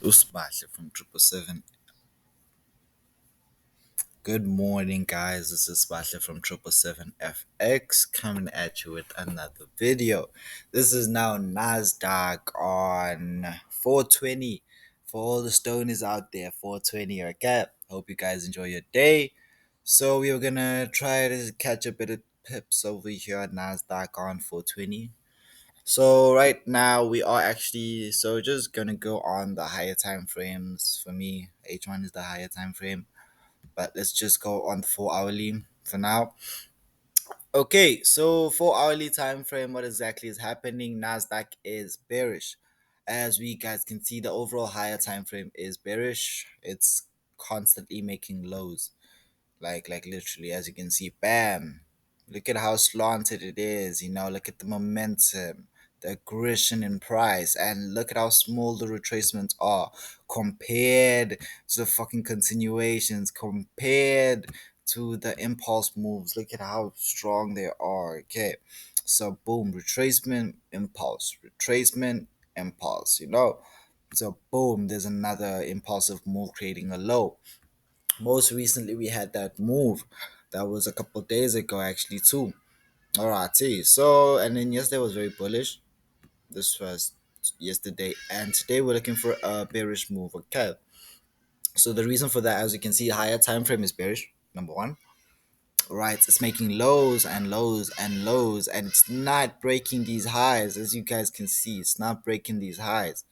Usbahle from 777. Good morning, guys. This is Bashle from 777FX coming at you with another video. This is now Nasdaq on 420. For all the stoners out there, 420. Okay. Hope you guys enjoy your day. So we are gonna try to catch a bit of pips over here at Nasdaq on 420. So right now we are actually just gonna go on the higher time frames. For me, H1 is the higher time frame, but let's just go on 4 hourly for now. Okay, so 4 hourly time frame, what exactly is happening? Nasdaq is bearish. As we guys can see, the overall higher time frame is bearish. It's constantly making lows. Like literally, as you can see, bam. Look at how slanted it is, look at the momentum, the aggression in price, and look at how small the retracements are compared to the fucking continuations, compared to the impulse moves. Look at how strong they are. Okay. So boom, retracement, impulse, retracement, impulse. So boom, there's another impulsive move creating a low. Most recently we had that move that was a couple of days ago actually too. Alrighty, so and then yesterday was very bullish. This was yesterday, and today we're looking for a bearish move. Okay, so the reason for that, as you can see, higher time frame is bearish, number one. Right, it's making lows and lows and lows, and it's not breaking these highs. As you guys can see, it's not breaking these highs.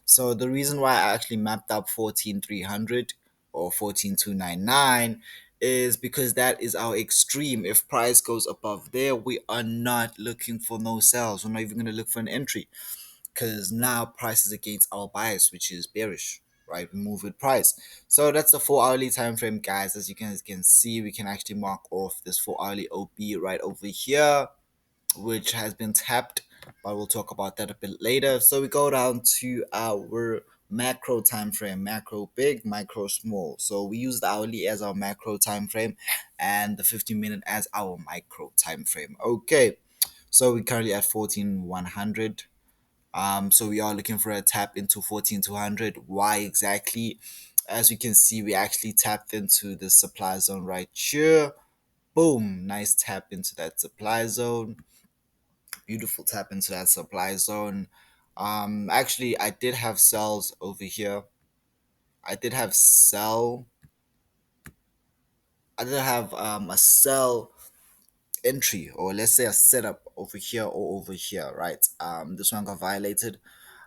So the reason why I actually mapped up 14300 or 14299 is because that is our extreme. If price goes above there, we are not looking for no sells. We're not even going to look for an entry, because now price is against our bias, which is bearish. Right, we move with price. So that's the 4 hourly time frame, guys. As you guys can see, we can actually mark off this 4 hourly OB right over here, which has been tapped, but we'll talk about that a bit later. So we go down to our macro time frame: macro big, micro small. So we use the hourly as our macro time frame and the 15-minute as our micro time frame. Okay, so we're currently at 14100. So we are looking for a tap into 14200. Why exactly? As you can see, we actually tapped into the supply zone right here. Boom, nice tap into that supply zone. Beautiful tap into that supply zone. Actually, I did have sells over here. I did have sell. I did have a sell entry, or let's say a setup over here or over here, right? This one got violated.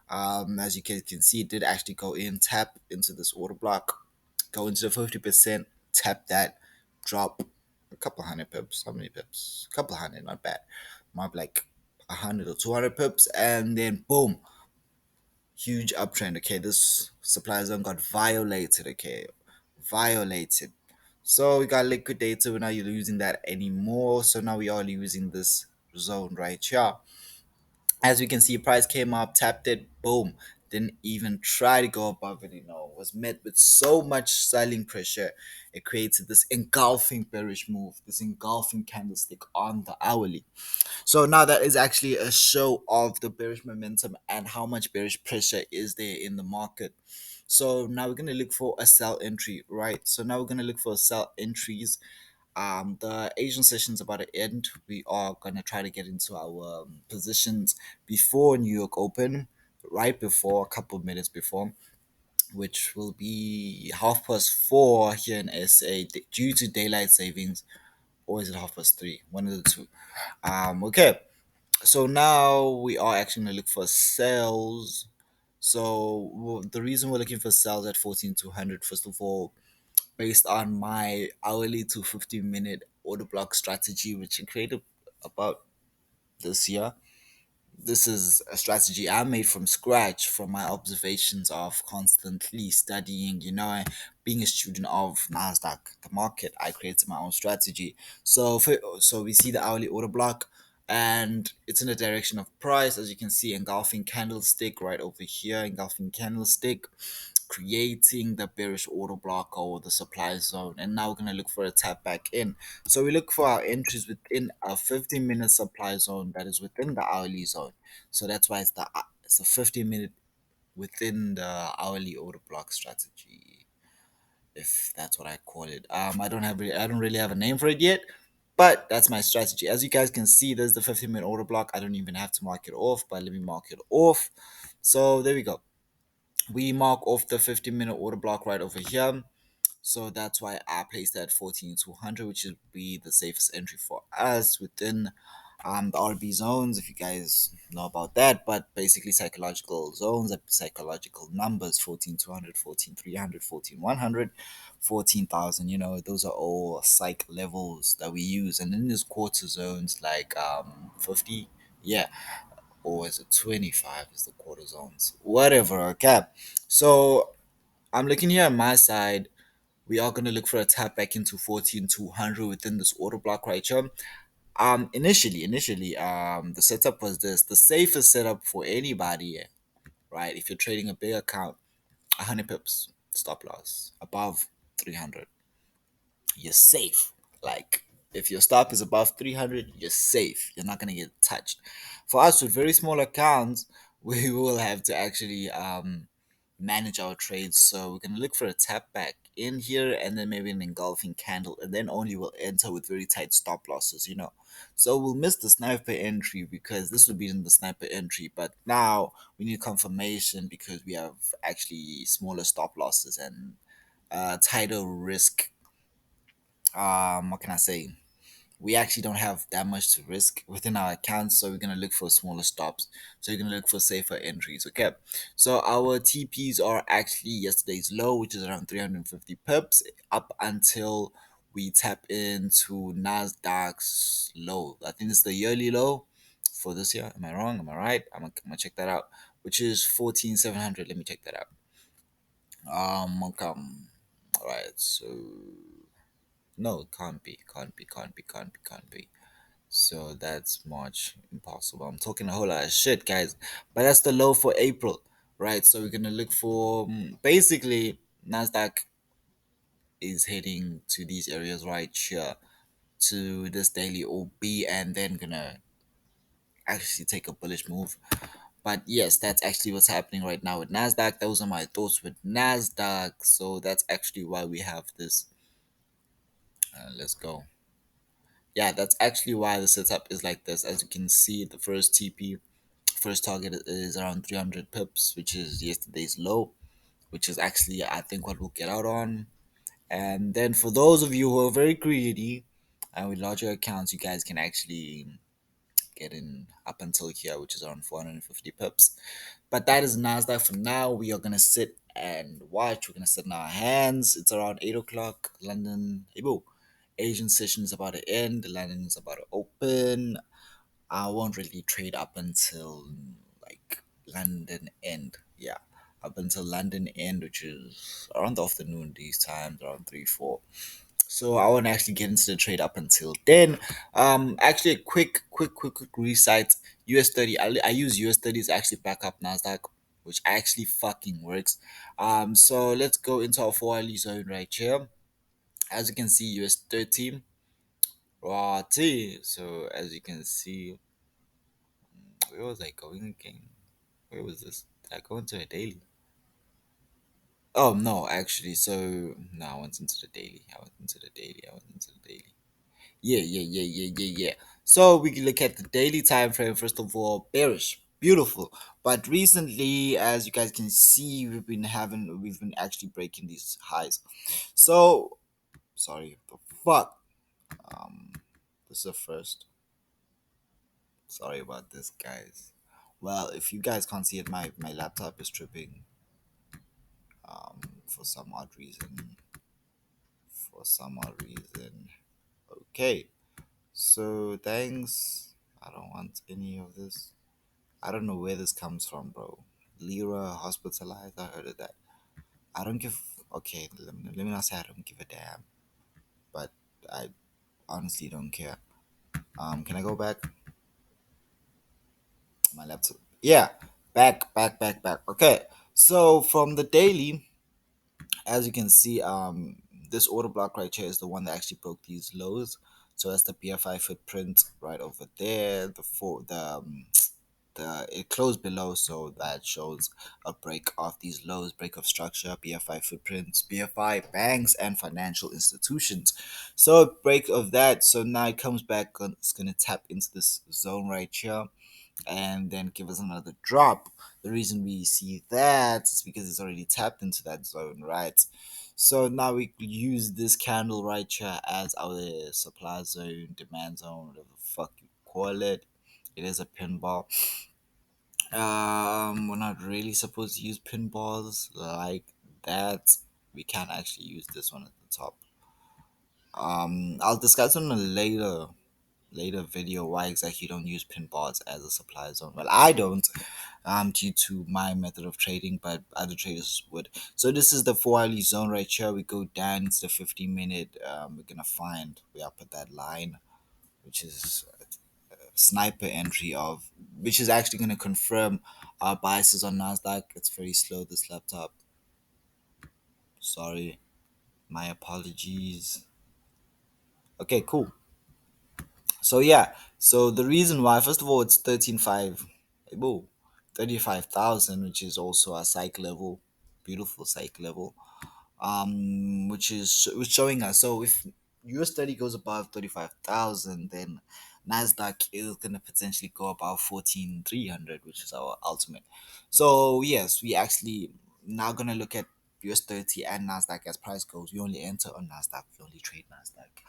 As you can see, it did actually go in, tap into this order block, go into the 50%, tap that, drop a couple hundred pips. How many pips? A couple hundred, not bad. Might like 100 or 200 pips, and then boom, huge uptrend. Okay, this supply zone got violated. Okay, violated. So we got liquidated. We're not using that anymore. So now we are using this zone right here. As we can see, price came up, tapped it, boom, didn't even try to go above it. Was met with so much selling pressure. It created this engulfing bearish move, this engulfing candlestick on the hourly. So now that is actually a show of the bearish momentum and how much bearish pressure is there in the market. So now we're going to look for a sell entry, right? So now we're going to look for sell entries. The Asian session's about to end. We are going to try to get into our positions before New York Open, right before, a couple of minutes before, which will be 4:30 here in SA due to daylight savings, or is it 3:30? One of the two. Okay, so now we are actually going to look for sales. So the reason we're looking for sales at 14200, first of all, based on my hourly to 15-minute order block strategy, which I created about this year. This is a strategy I made from scratch from my observations of constantly studying, being a student of Nasdaq, the market. I created my own strategy. So we see the hourly order block, and it's in the direction of price. As you can see, engulfing candlestick right over here, engulfing candlestick, creating the bearish order block or the supply zone. And now we're going to look for a tap back in. So we look for our entries within a 15-minute supply zone that is within the hourly zone. So that's why it's the 15-minute within the hourly order block strategy, if that's what I call it. I don't really have a name for it yet, but that's my strategy. As you guys can see, there's the 15-minute order block. I don't even have to mark it off, but let me mark it off. So there we go. We mark off the 15-minute order block right over here. So that's why I placed that 14,200, which would be the safest entry for us within the RB zones, if you guys know about that. But basically, psychological zones, psychological numbers: 14,200, 14,300, 14,100, 14,000. Those are all psych levels that we use. And then there's quarter zones like 50, yeah, or is it 25? Is the quarter zones, whatever. Okay, so I'm looking here on my side. We are going to look for a tap back into 14,200 within this order block right here. Initially, the setup was this: the safest setup for anybody, right? If you're trading a big account, 100 pips stop loss above 300, you're safe. Like, if your stop is above 300, you're safe. You're not gonna get touched. For us with very small accounts, we will have to actually manage our trades. So we're gonna look for a tap back in here, and then maybe an engulfing candle, and then only we'll enter with very tight stop losses. So we'll miss the sniper entry because this would be in the sniper entry, but now we need confirmation because we have actually smaller stop losses and tighter risk. What can I say? We actually don't have that much to risk within our accounts, so we're gonna look for smaller stops. So you're gonna look for safer entries. Okay. So our TPs are actually yesterday's low, which is around 350 pips, up until we tap into Nasdaq's low. I think it's the yearly low for this year. Am I wrong? Am I right? I'm gonna check that out. Which is 14,700. Let me check that out. Okay. All right. So no, it can't be. So that's March. Impossible. I'm talking a whole lot of shit, guys. But that's the low for April, right? So we're gonna look for basically Nasdaq is heading to these areas right here to this daily OB, and then gonna actually take a bullish move. But yes, that's actually what's happening right now with Nasdaq. Those are my thoughts with Nasdaq. So that's actually why we have this. Let's go. Yeah, that's actually why the setup is like this. As you can see, the first TP, first target is around 300 pips, which is yesterday's low, which is actually, I think, what we'll get out on. And then for those of you who are very greedy and with larger accounts, you guys can actually get in up until here, which is around 450 pips. But that is Nasdaq for now. We are gonna sit and watch. We're gonna sit in our hands. It's around 8 o'clock London. Hey, boo. Asian session is about to end. London is about to open. I won't really trade up until like London end. Yeah, up until London end, which is around the afternoon these times, around 3, 4. So I won't actually get into the trade up until then. Actually, a quick recite. US 30. I use US 30 to actually back up Nasdaq, which actually fucking works. So let's go into our 4 hourly zone right here. As you can see, US 30. Right. So as you can see, where was I going again? Where was this? Did I go into a daily? Oh no, actually. So no, I went into the daily. I went into the daily. Yeah. So we can look at the daily time frame first of all. Bearish, beautiful. But recently, as you guys can see, we've been actually breaking these highs. So sorry, the fuck. Um, this is the first. Sorry about this, guys. Well, if you guys can't see it, my laptop is tripping. For some odd reason. Okay. So thanks. I don't want any of this. I don't know where this comes from, bro. Lira hospitalized. I heard of that. I don't give. Okay, let me not say I don't give a damn, but I honestly don't care. Can I go back? My laptop. Yeah, back. Okay. So from the daily, as you can see, this order block right here is the one that actually broke these lows. So that's the BFI footprint right over there. it closed below, so that shows a break of these lows, break of structure, BFI footprints, BFI banks and financial institutions. So a break of that. So now it comes back on. It's gonna tap into this zone right here and then give us another drop. The reason we see that is because it's already tapped into that zone, right? So now we use this candle right here as our supply zone, demand zone, whatever the fuck you call it. It is a pinball. We're not really supposed to use pinballs like that. We can actually use this one at the top. I'll discuss on a later video why exactly you don't use pinballs as a supply zone. Well, I don't, due to my method of trading, but other traders would. So this is the 4 hourly zone right here. We go down into the 15 minute. We're gonna find we up at that line, which is a sniper entry of, which is actually gonna confirm our biases on Nasdaq. It's very slow. This laptop. Sorry, my apologies. Okay, cool. So yeah, so the reason why, first of all, it's 13.5, whoa, 35,000, which is also a psych level, beautiful psych level, which showing us. So if US 30 goes above 35,000, then Nasdaq is gonna potentially go above 14,300, which is our ultimate. So yes, we actually now gonna look at US 30 and Nasdaq as price goes. We only enter on Nasdaq, we only trade Nasdaq.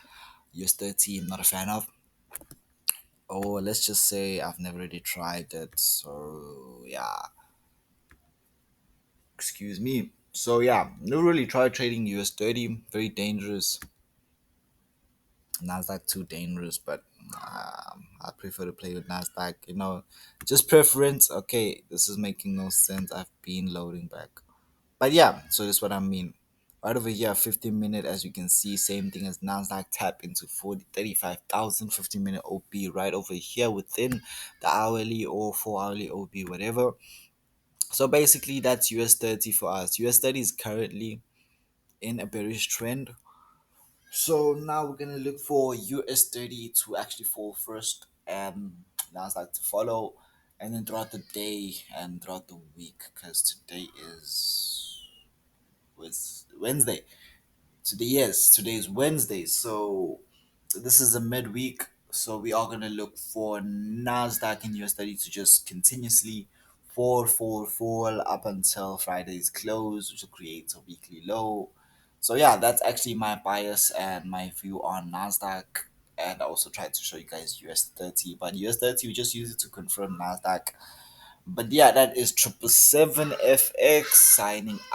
US 30, I'm not a fan of. Oh, let's just say I've never really tried it. So yeah, excuse me. So yeah, never really tried trading US 30. Very dangerous. Nasdaq too dangerous, but I prefer to play with Nasdaq. Just preference. Okay, this is making no sense. I've been loading back. But yeah, so that's what I mean. Right over here, 15 minute, as you can see, same thing as Nasdaq, tap into 35,000, 15 minute OP right over here within the hourly or 4 hourly OP, whatever. So basically, that's US 30 for us. US 30 is currently in a bearish trend. So now we're gonna look for US 30 to actually fall first and Nasdaq to follow, and then throughout the day and throughout the week, because today is Wednesday. Today is Wednesday. So this is a midweek. So we are gonna look for Nasdaq and US 30 to just continuously fall up until Friday's close, which will create a weekly low. So yeah, that's actually my bias and my view on Nasdaq. And I also tried to show you guys US 30, but US 30 we just use it to confirm Nasdaq. But yeah, that is 777FX signing out.